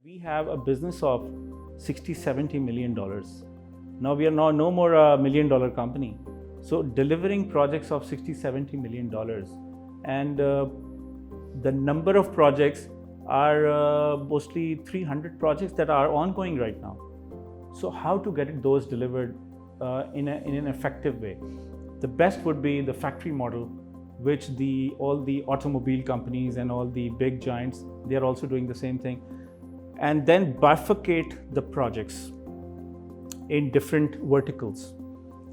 We have a business of 60, 70 million dollars. Now we are no more a $1 million company. So delivering projects of 60, 70 million dollars, and the number of projects are mostly 300 projects that are ongoing right now. So how to get those delivered in an effective way? The best would be the factory model, which all the automobile companies and all the big giants, they are also doing the same thing. And then bifurcate the projects in different verticals.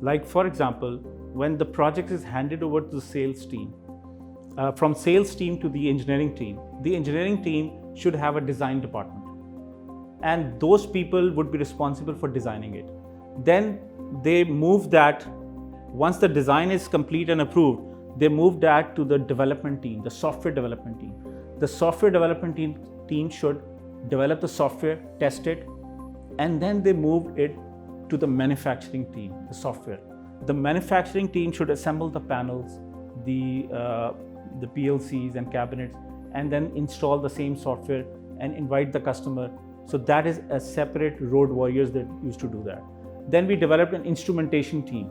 Like for example, when the project is handed over to the sales team, from sales team to the engineering team should have a design department. And those people would be responsible for designing it. Then they move that, once the design is complete and approved, they move that to the development team, the software development team. The software development team should develop the software, test it, and then they move it to the manufacturing team, the software. The manufacturing team should assemble the panels, the PLCs and cabinets, and then install the same software and invite the customer. So that is a separate road warriors that used to do that. Then we developed an instrumentation team,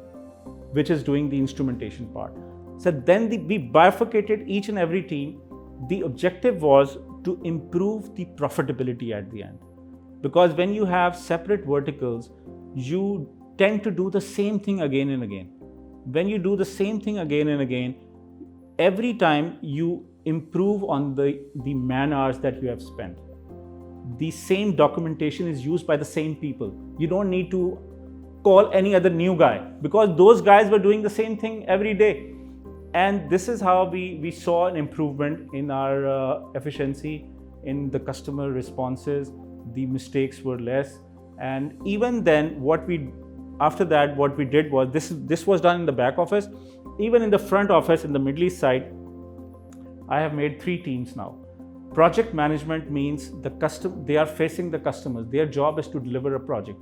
which is doing the instrumentation part. So then we bifurcated each and every team. The objective was to improve the profitability at the end. Because when you have separate verticals, you tend to do the same thing again and again. When you do the same thing again and again, every time you improve on the man hours that you have spent. The same documentation is used by the same people. You don't need to call any other new guy, because those guys were doing the same thing every day. And this is how we saw an improvement in our efficiency, in the customer responses. The mistakes were less. And even then, after that, what we did was, this was done in the back office. Even in the front office, in the Middle East side, I have made 3 teams now. Project management means they are facing the customers. Their job is to deliver a project.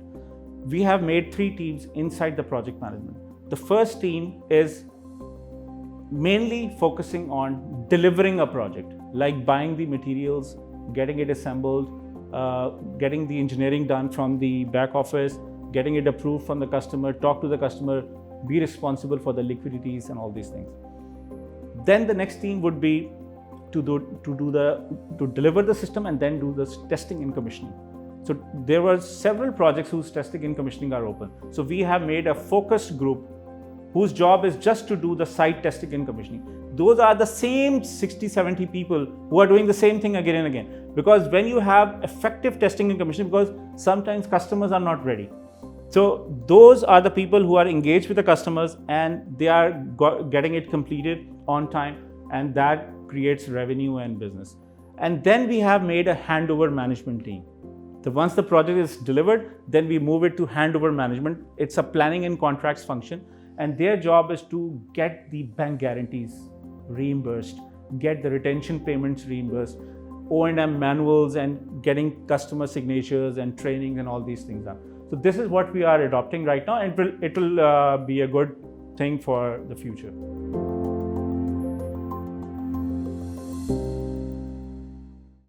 We have made 3 teams inside the project management. The first team is mainly focusing on delivering a project, like buying the materials, getting it assembled, getting the engineering done from the back office, getting it approved from the customer, talk to the customer, be responsible for the liquidities and all these things. Then the next team would be to deliver the system and then do the testing and commissioning. So there were several projects whose testing and commissioning are open. So we have made a focused group whose job is just to do the site testing and commissioning. Those are the same 60, 70 people who are doing the same thing again and again. Because when you have effective testing and commissioning, because sometimes customers are not ready. So those are the people who are engaged with the customers and they are getting it completed on time, and that creates revenue and business. And then we have made a handover management team. So once the project is delivered, then we move it to handover management. It's a planning and contracts function. And their job is to get the bank guarantees reimbursed, get the retention payments reimbursed, O&M manuals, and getting customer signatures and training and all these things. So this is what we are adopting right now, and it will be a good thing for the future.